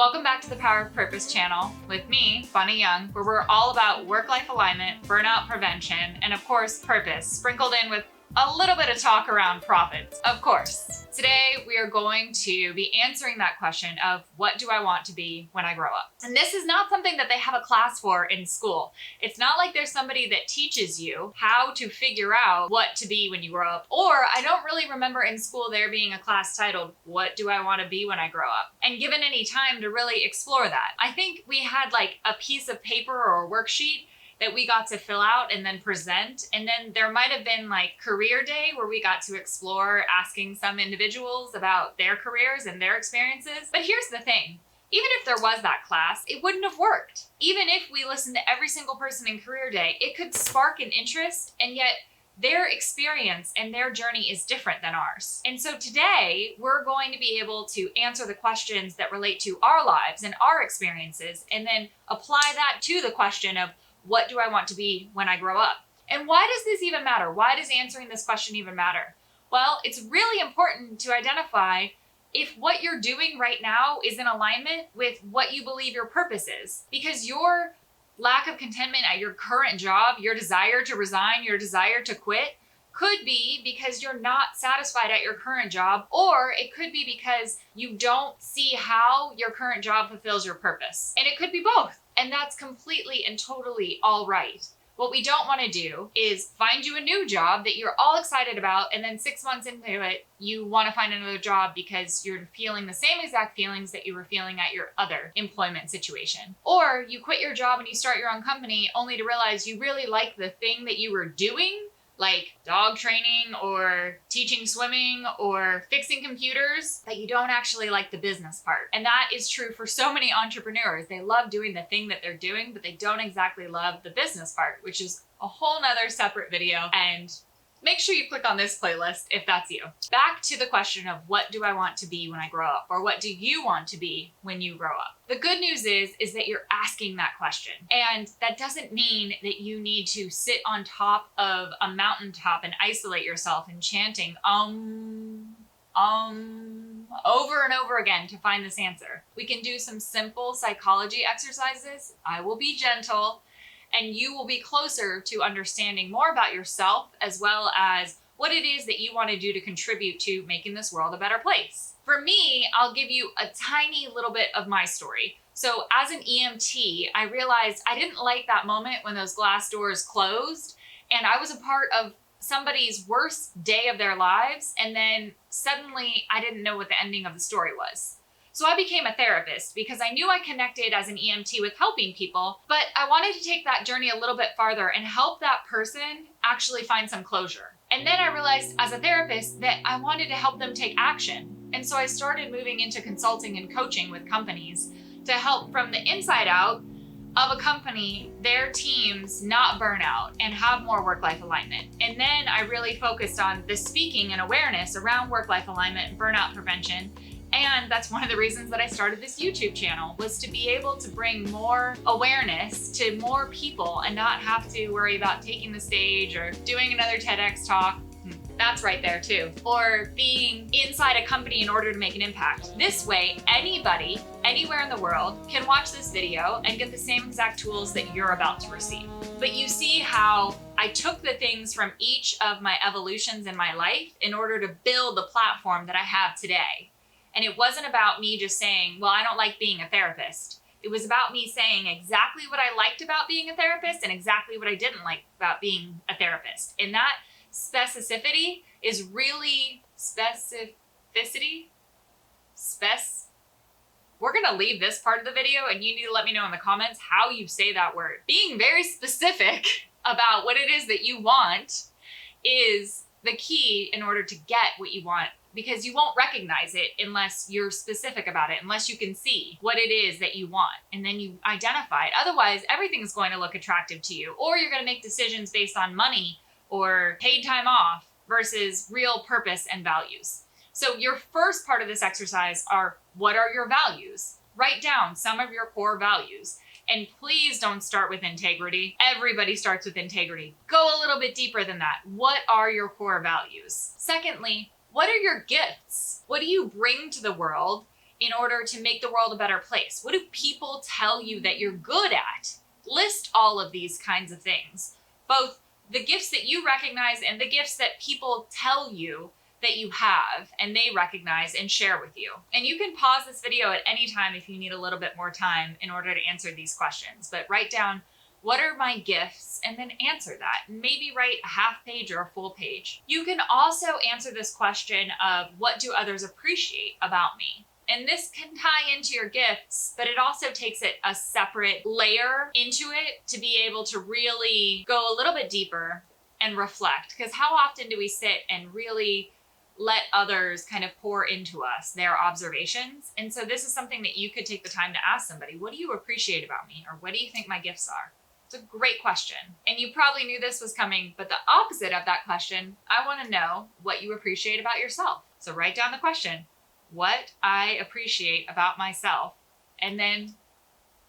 Welcome back to the Power of Purpose channel with me, Bonnie Young, where we're all about work-life alignment, burnout prevention, and of course, purpose, sprinkled in with a little bit of talk around profits, of course. Today, we are going to be answering that question of what do I want to be when I grow up? And this is not something that they have a class for in school. It's not like there's somebody that teaches you how to figure out what to be when you grow up. Or I don't really remember in school there being a class titled, What Do I Want to Be When I Grow Up? And given any time to really explore that. I think we had like a piece of paper or a worksheet that we got to fill out and then present. And then there might have been like career day where we got to explore asking some individuals about their careers and their experiences. But here's the thing, even if there was that class, it wouldn't have worked. Even if we listened to every single person in career day, it could spark an interest, and yet their experience and their journey is different than ours. And so today we're going to be able to answer the questions that relate to our lives and our experiences, and then apply that to the question of, what do I want to be when I grow up? And why does this even matter? Why does answering this question even matter? Well, it's really important to identify if what you're doing right now is in alignment with what you believe your purpose is. Because your lack of contentment at your current job, your desire to resign, your desire to quit, could be because you're not satisfied at your current job, or it could be because you don't see how your current job fulfills your purpose. And it could be both. And that's completely and totally all right. What we don't want to do is find you a new job that you're all excited about, and then 6 months into it, you want to find another job because you're feeling the same exact feelings that you were feeling at your other employment situation. Or you quit your job and you start your own company only to realize you really like the thing that you were doing, like dog training or teaching swimming or fixing computers, but you don't actually like the business part. And that is true for so many entrepreneurs. They love doing the thing that they're doing, but they don't exactly love the business part, which is a whole nother separate video. And make sure you click on this playlist if that's you. Back to the question of what do I want to be when I grow up? Or what do you want to be when you grow up? The good news is that you're asking that question. And that doesn't mean that you need to sit on top of a mountaintop and isolate yourself and chanting over and over again to find this answer. We can do some simple psychology exercises. I will be gentle, and you will be closer to understanding more about yourself, as well as what it is that you want to do to contribute to making this world a better place. For me, I'll give you a tiny little bit of my story. So as an EMT, I realized I didn't like that moment when those glass doors closed, and I was a part of somebody's worst day of their lives, and then suddenly I didn't know what the ending of the story was. So I became a therapist because I knew I connected as an EMT with helping people, but I wanted to take that journey a little bit farther and help that person actually find some closure. And then I realized as a therapist that I wanted to help them take action. And so I started moving into consulting and coaching with companies to help from the inside out of a company, their teams not burn out and have more work-life alignment. And then I really focused on the speaking and awareness around work-life alignment and burnout prevention. And that's one of the reasons that I started this YouTube channel, was to be able to bring more awareness to more people and not have to worry about taking the stage or doing another TEDx talk. That's right there too. Or being inside a company in order to make an impact. This way, anybody, anywhere in the world can watch this video and get the same exact tools that you're about to receive. But you see how I took the things from each of my evolutions in my life in order to build the platform that I have today. And it wasn't about me just saying, well, I don't like being a therapist. It was about me saying exactly what I liked about being a therapist and exactly what I didn't like about being a therapist. And that specificity is really we're gonna leave this part of the video, and you need to let me know in the comments how you say that word. Being very specific about what it is that you want is the key in order to get what you want, because you won't recognize it unless you're specific about it, unless you can see what it is that you want, and then you identify it. Otherwise, everything's going to look attractive to you, or you're going to make decisions based on money or paid time off versus real purpose and values. So your first part of this exercise are, what are your values? Write down some of your core values. And please don't start with integrity. Everybody starts with integrity. Go a little bit deeper than that. What are your core values? Secondly, what are your gifts? What do you bring to the world in order to make the world a better place? What do people tell you that you're good at? List all of these kinds of things, both the gifts that you recognize and the gifts that people tell you that you have and they recognize and share with you. And you can pause this video at any time if you need a little bit more time in order to answer these questions, but write down, what are my gifts? And then answer that. Maybe write a half page or a full page. You can also answer this question of, what do others appreciate about me? And this can tie into your gifts, but it also takes it a separate layer into it to be able to really go a little bit deeper and reflect. Because how often do we sit and really let others kind of pour into us their observations? And so this is something that you could take the time to ask somebody, what do you appreciate about me? Or what do you think my gifts are? It's a great question. And you probably knew this was coming, but the opposite of that question, I want to know what you appreciate about yourself. So write down the question, what I appreciate about myself, and then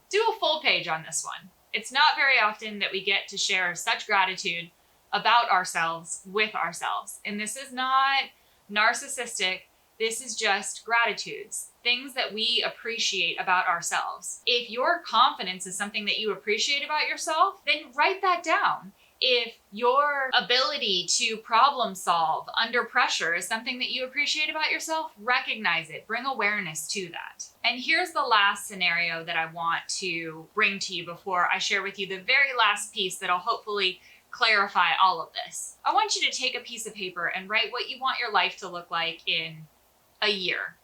do a full page on this one. It's not very often that we get to share such gratitude about ourselves with ourselves. And this is not narcissistic. This is just gratitudes, things that we appreciate about ourselves. If your confidence is something that you appreciate about yourself, then write that down. If your ability to problem solve under pressure is something that you appreciate about yourself, recognize it, bring awareness to that. And here's the last scenario that I want to bring to you before I share with you the very last piece that'll hopefully clarify all of this. I want you to take a piece of paper and write what you want your life to look like in a year,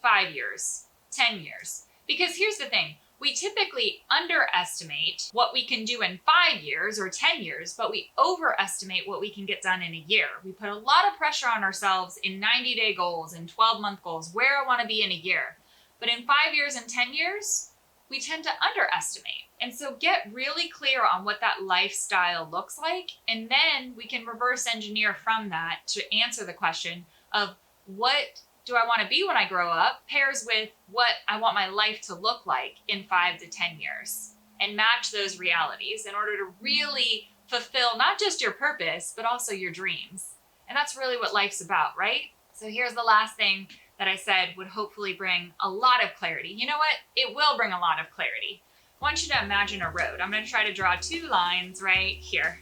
5 years, 10 years. Because here's the thing, we typically underestimate what we can do in 5 years or 10 years, but we overestimate what we can get done in a year. We put a lot of pressure on ourselves in 90-day goals and 12-month goals, where I want to be in a year. But in 5 years and 10 years, we tend to underestimate. And so get really clear on what that lifestyle looks like, and then we can reverse engineer from that to answer the question of, what do I want to be when I grow up, pairs with what I want my life to look like in 5 to 10 years, and match those realities in order to really fulfill not just your purpose, but also your dreams. And that's really what life's about, right? So here's the last thing that I said would hopefully bring a lot of clarity. You know what? It will bring a lot of clarity. I want you to imagine a road. I'm going to try to draw 2 lines right here.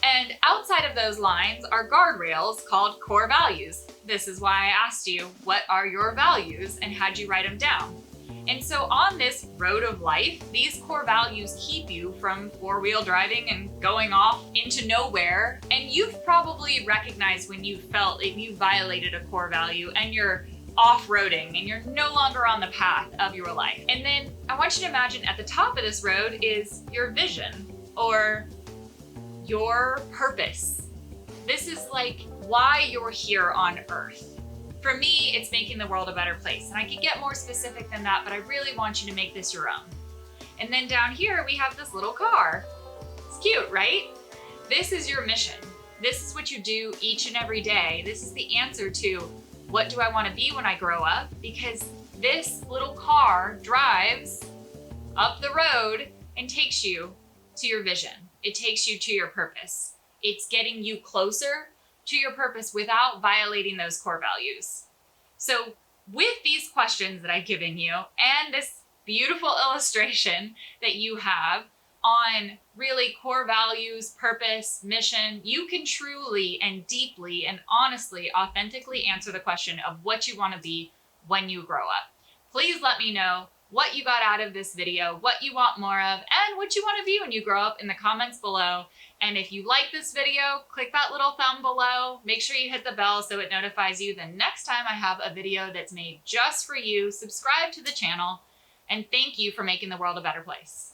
And outside of those lines are guardrails called core values. This is why I asked you, what are your values, and how'd you write them down? And so on this road of life, these core values keep you from 4-wheel driving and going off into nowhere. And you've probably recognized when you felt like you violated a core value and you're off-roading and you're no longer on the path of your life. And then I want you to imagine at the top of this road is your vision, or your purpose. This is like why you're here on Earth. For me, it's making the world a better place. And I could get more specific than that, but I really want you to make this your own. And then down here, we have this little car. It's cute, right? This is your mission. This is what you do each and every day. This is the answer to, what do I want to be when I grow up? Because this little car drives up the road and takes you to your vision. It takes you to your purpose. It's getting you closer to your purpose without violating those core values. So with these questions that I've given you and this beautiful illustration that you have on really core values, purpose, mission, you can truly and deeply and honestly, authentically answer the question of what you want to be when you grow up. Please let me know what you got out of this video, what you want more of, and what you want to be when you grow up in the comments below. And if you like this video, click that little thumb below. Make sure you hit the bell so it notifies you the next time I have a video that's made just for you. Subscribe to the channel, and thank you for making the world a better place.